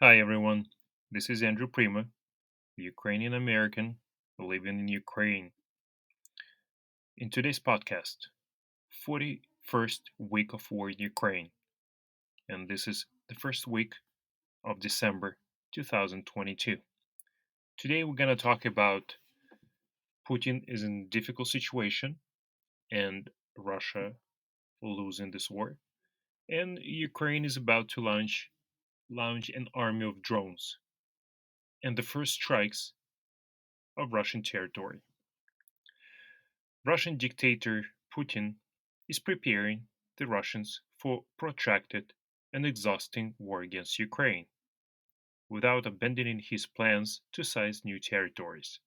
Hi everyone, this is Andrew Prima, a Ukrainian American living in Ukraine. In today's podcast, 41st week of war in Ukraine, and this is the first week of December 2022. Today we're going to talk about Putin is in a difficult situation and Russia losing this war, and Ukraine is about to launch an army of drones and the first strikes of Russian territory. Russian dictator Putin is preparing the Russians for protracted and exhausting war against Ukraine, without abandoning his plans to seize new territories.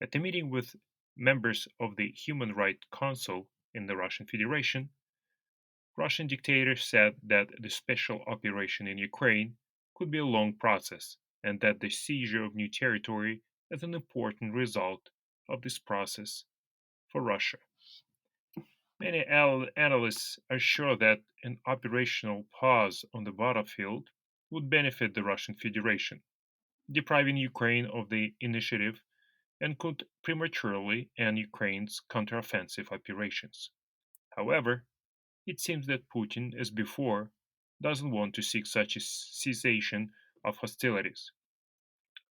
At a meeting with members of the Human Rights Council in the Russian Federation, Russian dictator said that the special operation in Ukraine could be a long process and that the seizure of new territory is an important result of this process for Russia. Many analysts are sure that an operational pause on the battlefield would benefit the Russian Federation, depriving Ukraine of the initiative and could prematurely end Ukraine's counteroffensive operations. However, it seems that Putin, as before, doesn't want to seek such a cessation of hostilities.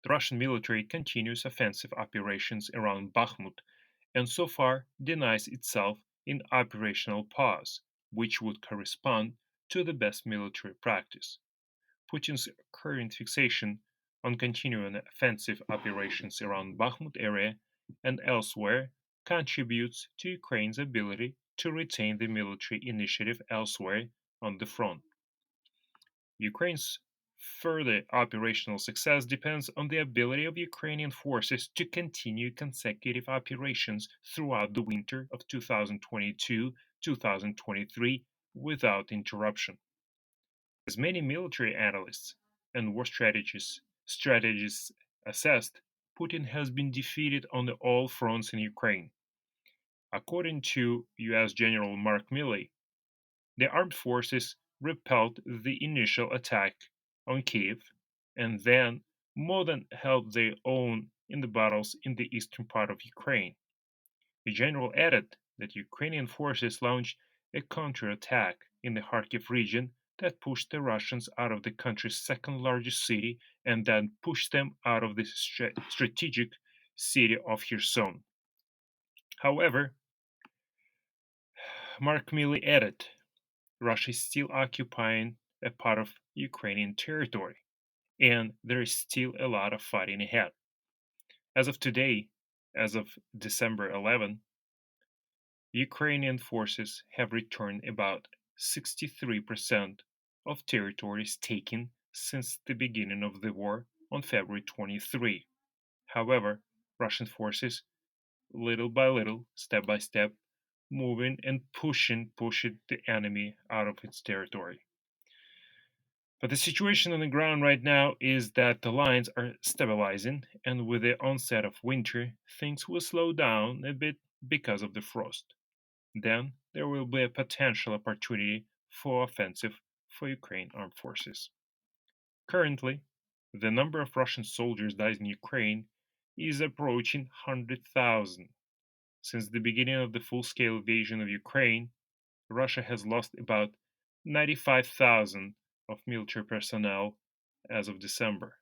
The Russian military continues offensive operations around Bakhmut and so far denies itself an operational pause, which would correspond to the best military practice. Putin's current fixation on continuing offensive operations around Bakhmut area and elsewhere contributes to Ukraine's ability to retain the military initiative elsewhere on the front. Ukraine's further operational success depends on the ability of Ukrainian forces to continue consecutive operations throughout the winter of 2022-2023 without interruption. As many military analysts and war strategists assessed, Putin has been defeated on all fronts in Ukraine. According to US General Mark Milley, the armed forces repelled the initial attack on Kiev and then more than held their own in the battles in the eastern part of Ukraine. The general added that Ukrainian forces launched a counterattack in the Kharkiv region that pushed the Russians out of the country's second largest city and then pushed them out of the strategic city of Kherson. However, Mark Milley added Russia is still occupying a part of Ukrainian territory, and there is still a lot of fighting ahead. As of today, as of December 11, Ukrainian forces have returned about 63% of territories taken since the beginning of the war on February 23. However, Russian forces, little by little, step by step, moving and pushing the enemy out of its territory. But the situation on the ground right now is that the lines are stabilizing, and with the onset of winter, things will slow down a bit because of the frost. Then there will be a potential opportunity for offensive for Ukraine armed forces. Currently, the number of Russian soldiers died in Ukraine is approaching 100,000. Since the beginning of the full-scale invasion of Ukraine, Russia has lost about 95,000 of military personnel as of December.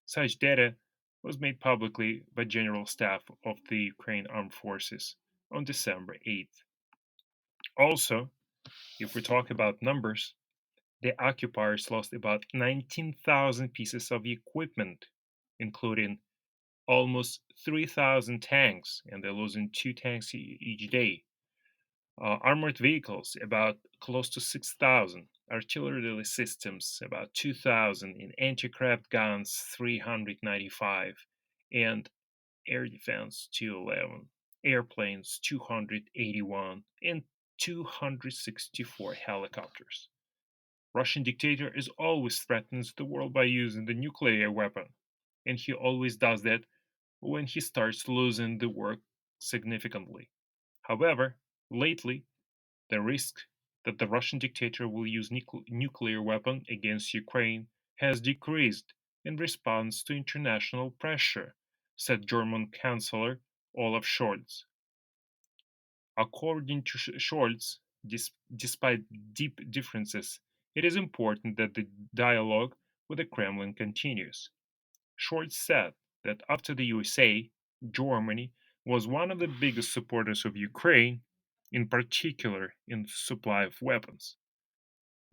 Such data was made publicly by General Staff of the Ukraine Armed Forces on December 8th. Also, if we talk about numbers, the occupiers lost about 19,000 pieces of equipment, including almost 3,000 tanks, and they're losing two tanks each day. Armored vehicles, about close to 6,000. Artillery systems, about 2,000. And anti-craft guns, 395. And air defense, 211. Airplanes, 281. And 264 helicopters. Russian dictator is always threatens the world by using the nuclear weapon, and he always does that when he starts losing the war significantly. However, lately the risk that the Russian dictator will use nuclear weapon against Ukraine has decreased in response to international pressure, said German Chancellor Olaf Scholz. According to Scholz, despite deep differences, it is important that the dialogue with the Kremlin continues. Scholz said that after the USA, Germany was one of the biggest supporters of Ukraine, in particular in the supply of weapons.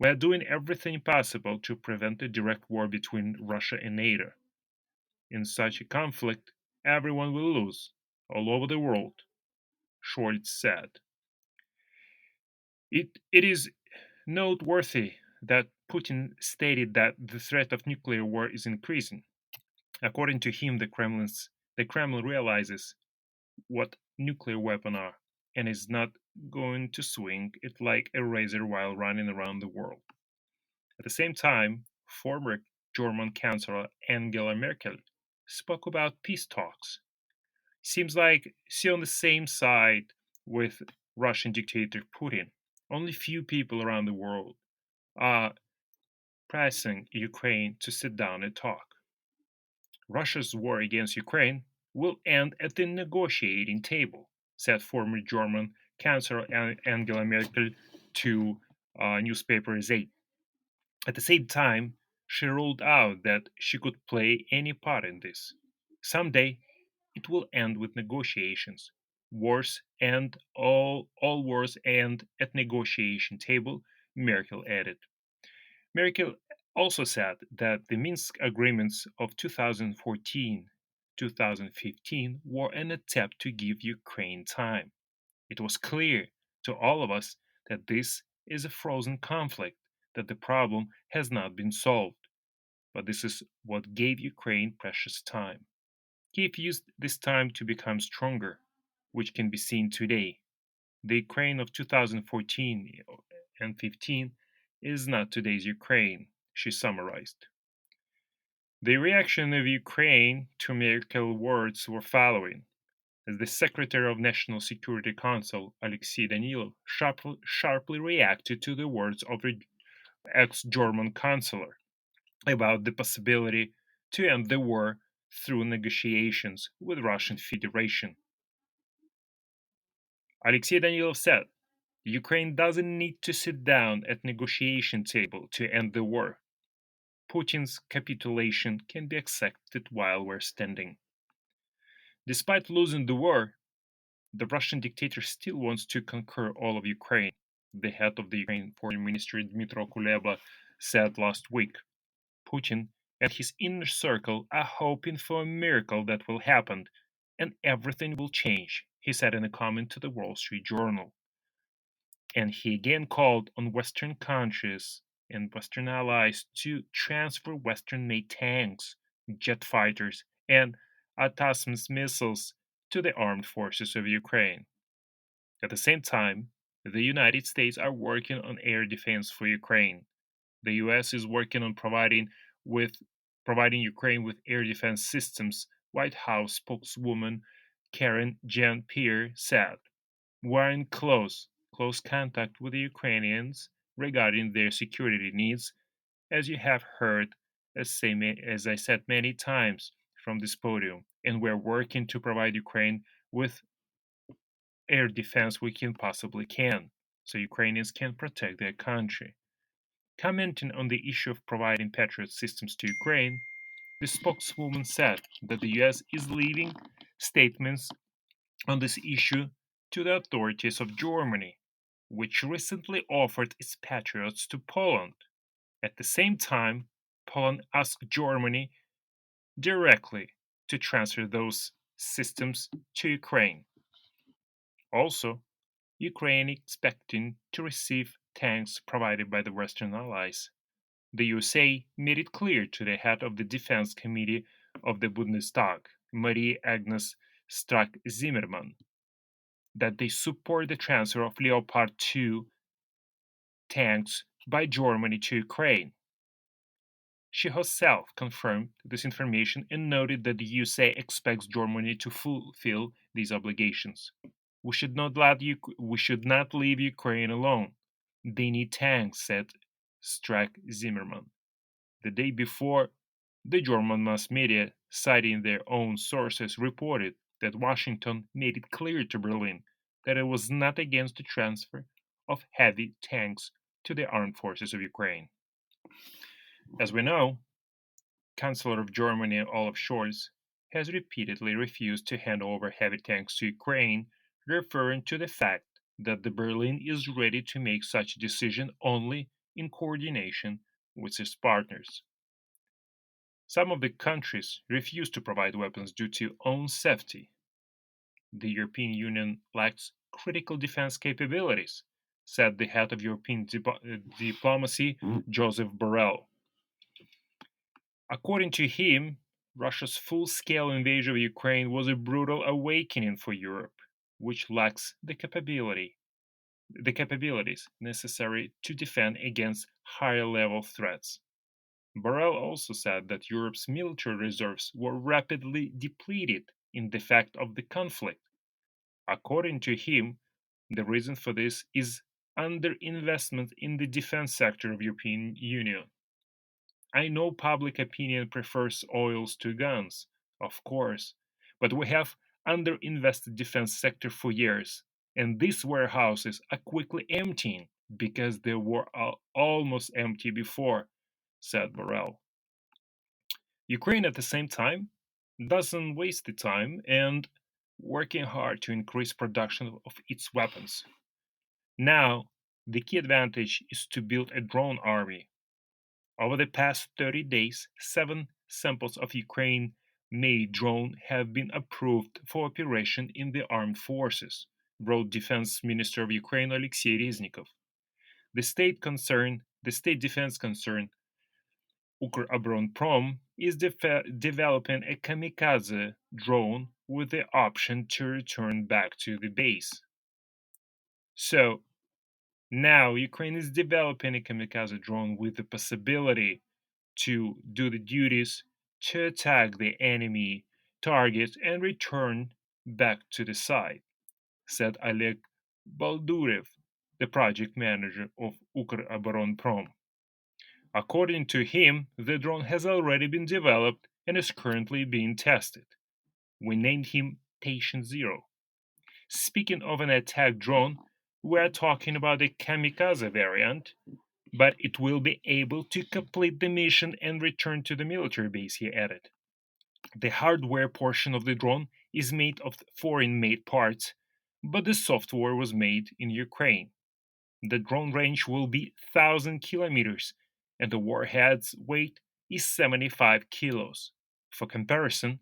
We are doing everything possible to prevent a direct war between Russia and NATO. In such a conflict, everyone will lose, all over the world, Scholz said. It is noteworthy that Putin stated that the threat of nuclear war is increasing. According to him, the Kremlin realizes what nuclear weapons are and is not going to swing it like a razor while running around the world. At the same time, former German Chancellor Angela Merkel spoke about peace talks. Seems like she's on the same side with Russian dictator Putin. Only few people around the world are pressing Ukraine to sit down and talk. Russia's war against Ukraine will end at the negotiating table, said former German Chancellor Angela Merkel to newspaper Z. At the same time, she ruled out that she could play any part in this. Someday, it will end with negotiations. Wars and all wars end at negotiation table, Merkel added. Merkel also said that the Minsk agreements of 2014 2015 were an attempt to give Ukraine time. It was clear to all of us that this is a frozen conflict, that the problem has not been solved. But this is what gave Ukraine precious time. Kiev used this time to become stronger, which can be seen today. The Ukraine of 2014 and 15 is not today's Ukraine, she summarized. The reaction of Ukraine to Merkel's words were following, as the Secretary of National Security Council, Alexei Danilov, sharply reacted to the words of the ex-German chancellor about the possibility to end the war through negotiations with Russian Federation. Alexei Danilov said, Ukraine doesn't need to sit down at negotiation table to end the war. Putin's capitulation can be accepted while we're standing. Despite losing the war, the Russian dictator still wants to conquer all of Ukraine, the head of the Ukraine Foreign Ministry Dmytro Kuleba said last week. Putin and his inner circle are hoping for a miracle that will happen and everything will change, he said in a comment to the Wall Street Journal. And he again called on Western countries and Western allies to transfer Western made tanks, jet fighters, and ATACMS missiles to the armed forces of Ukraine. At the same time, the United States are working on air defense for Ukraine. The US is working on providing Ukraine with air defense systems, White House spokeswoman Karen Jean-Pierre said. We're in close contact with the Ukrainians regarding their security needs, as you have heard as I said many times from this podium, and we're working to provide Ukraine with air defense we can possibly can, so Ukrainians can protect their country. Commenting on the issue of providing Patriot systems to Ukraine, the spokeswoman said that the US is leaving statements on this issue to the authorities of Germany, which recently offered its Patriots to Poland. At the same time, Poland asked Germany directly to transfer those systems to Ukraine. Also, Ukraine expecting to receive tanks provided by the Western allies. The USA made it clear to the head of the Defense Committee of the Bundestag, Marie Agnes Strack-Zimmermann, that they support the transfer of Leopard 2 tanks by Germany to Ukraine. She herself confirmed this information and noted that the USA expects Germany to fulfill these obligations. We should not leave Ukraine alone. They need tanks, said Strack Zimmerman. The day before, the German mass media, citing their own sources, reported that Washington made it clear to Berlin that it was not against the transfer of heavy tanks to the armed forces of Ukraine. As we know, Chancellor of Germany Olaf Scholz has repeatedly refused to hand over heavy tanks to Ukraine, referring to the fact that the Berlin is ready to make such a decision only in coordination with its partners. Some of the countries refuse to provide weapons due to own safety. The European Union lacks critical defense capabilities, said the head of European diplomacy, Joseph Borrell. According to him, Russia's full scale invasion of Ukraine was a brutal awakening for Europe, which lacks the capabilities necessary to defend against higher level threats. Borrell also said that Europe's military reserves were rapidly depleted in the fact of the conflict. According to him, the reason for this is underinvestment in the defense sector of European Union. I know public opinion prefers oils to guns, of course, but we have underinvested defense sector for years, and these warehouses are quickly emptying because they were almost empty before, said Borrell. Ukraine at the same time doesn't waste the time and working hard to increase production of its weapons. Now, the key advantage is to build a drone army. Over the past 30 days, 7 samples of Ukraine made drone have been approved for operation in the armed forces, wrote Defense Minister of Ukraine Alexei Reznikov. The state defense concern Ukроборонпром is developing a kamikaze drone with the option to return back to the base. So now Ukraine is developing a kamikaze drone with the possibility to do the duties to attack the enemy target and return back to the site, said Oleg Baldurev, the project manager of Ukроборонпром. According to him, the drone has already been developed and is currently being tested. We named him Patient Zero. Speaking of an attack drone, we're talking about a kamikaze variant, but it will be able to complete the mission and return to the military base, he added. The hardware portion of the drone is made of foreign made parts, but the software was made in Ukraine. The drone range will be 1,000 kilometers, and the warhead's weight is 75 kilos. For comparison,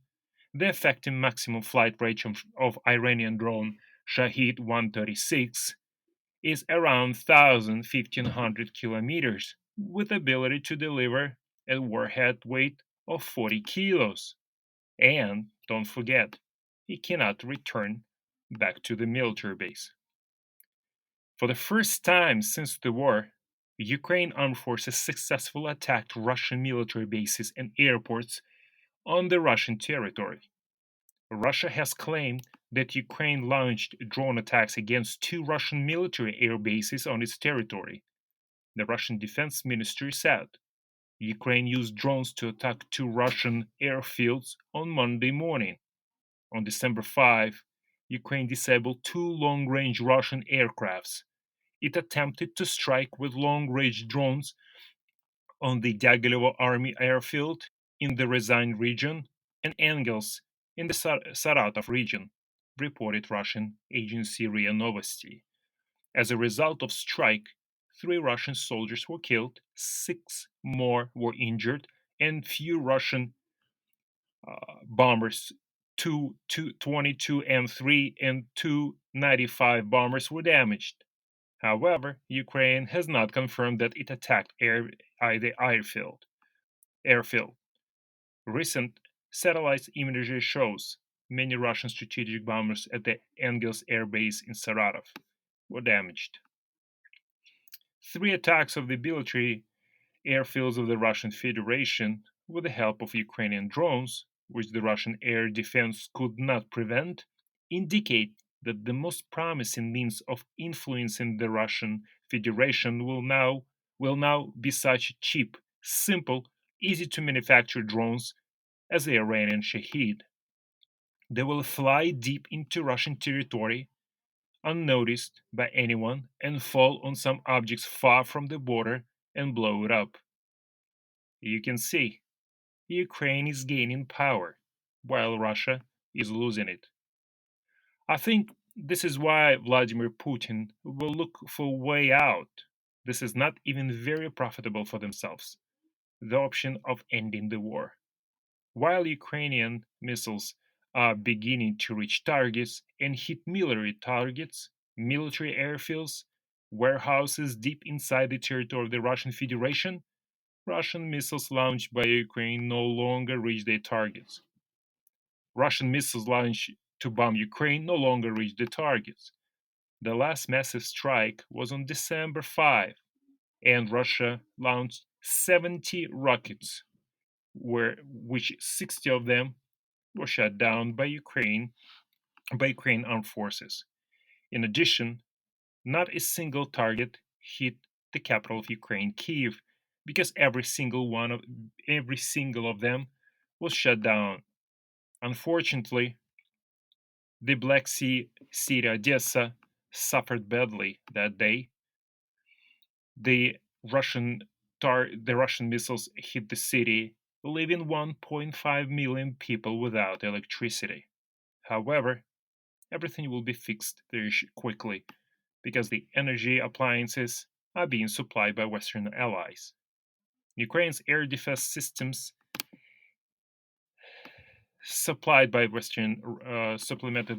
the effective maximum flight range of Iranian drone Shahid 136 is around 1,500 kilometers, with ability to deliver a warhead weight of 40 kilos. And don't forget, it cannot return back to the military base. For the first time since the war, Ukraine armed forces successfully attacked Russian military bases and airports on the Russian territory. Russia has claimed that Ukraine launched drone attacks against 2 Russian military air bases on its territory. The Russian Defense Ministry said Ukraine used drones to attack 2 Russian airfields on Monday morning. On December 5, Ukraine disabled 2 long-range Russian aircrafts. It attempted to strike with long-range drones on the Dyagilevo Army Airfield in the Ryazan region and Engels in the Saratov region, reported Russian agency RIA Novosti. As a result of strike, 3 Russian soldiers were killed, 6 more were injured, and few Russian bombers, 22 M3 and 295 bombers were damaged. However, Ukraine has not confirmed that it attacked the airfield. Recent satellite imagery shows many Russian strategic bombers at the Engels Air Base in Saratov were damaged. 3 attacks of the military airfields of the Russian Federation with the help of Ukrainian drones, which the Russian air defense could not prevent, indicate that the most promising means of influencing the Russian Federation will now be such cheap, simple, easy to manufacture drones as the Iranian Shahed. They will fly deep into Russian territory unnoticed by anyone and fall on some objects far from the border and blow it up. You can see Ukraine is gaining power while Russia is losing it. I think this is why Vladimir Putin will look for a way out. This is not even very profitable for themselves. The option of ending the war. While Ukrainian missiles are beginning to reach targets and hit military targets, military airfields, warehouses deep inside the territory of the Russian Federation, Russian missiles launched by Ukraine no longer reach their targets. Russian missiles launched to bomb Ukraine no longer reach the targets. The last massive strike was on December 5, and Russia launched 70 rockets, which 60 of them were shot down by Ukraine armed forces. In addition, not a single target hit the capital of Ukraine, Kiev, because every single of them was shut down. Unfortunately, the Black Sea city Odessa suffered badly that day. The the Russian missiles hit the city, leaving 1.5 million people without electricity. However, everything will be fixed very quickly because the energy appliances are being supplied by Western allies. Ukraine's air defense systems supplemented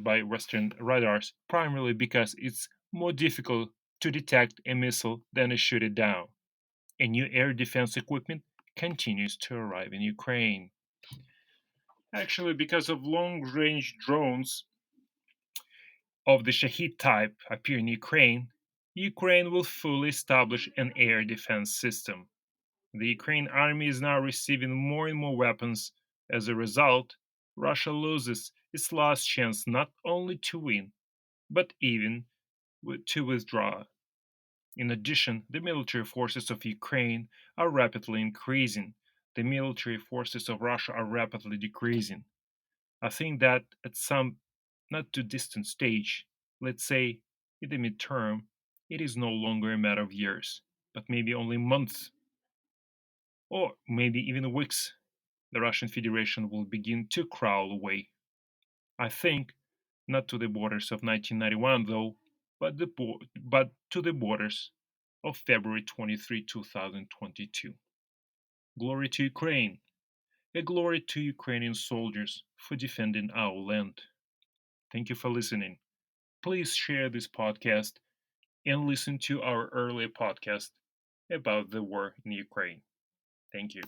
by Western radars, primarily because it's more difficult to detect a missile than to shoot it down. And new air defense equipment continues to arrive in Ukraine. Actually, because of long range drones of the Shahid type appear in Ukraine, Ukraine will fully establish an air defense system. The Ukraine army is now receiving more and more weapons. As a result, Russia loses its last chance not only to win, but even to withdraw. In addition, the military forces of Ukraine are rapidly increasing. The military forces of Russia are rapidly decreasing. I think that at some not too distant stage, let's say in the midterm, it is no longer a matter of years, but maybe only months or maybe even weeks, the Russian Federation will begin to crawl away. I think not to the borders of 1991 though, but to the borders of February 23, 2022. Glory to Ukraine, a glory to Ukrainian soldiers for defending our land. Thank you for listening. Please share this podcast and listen to our earlier podcast about the war in Ukraine. Thank you.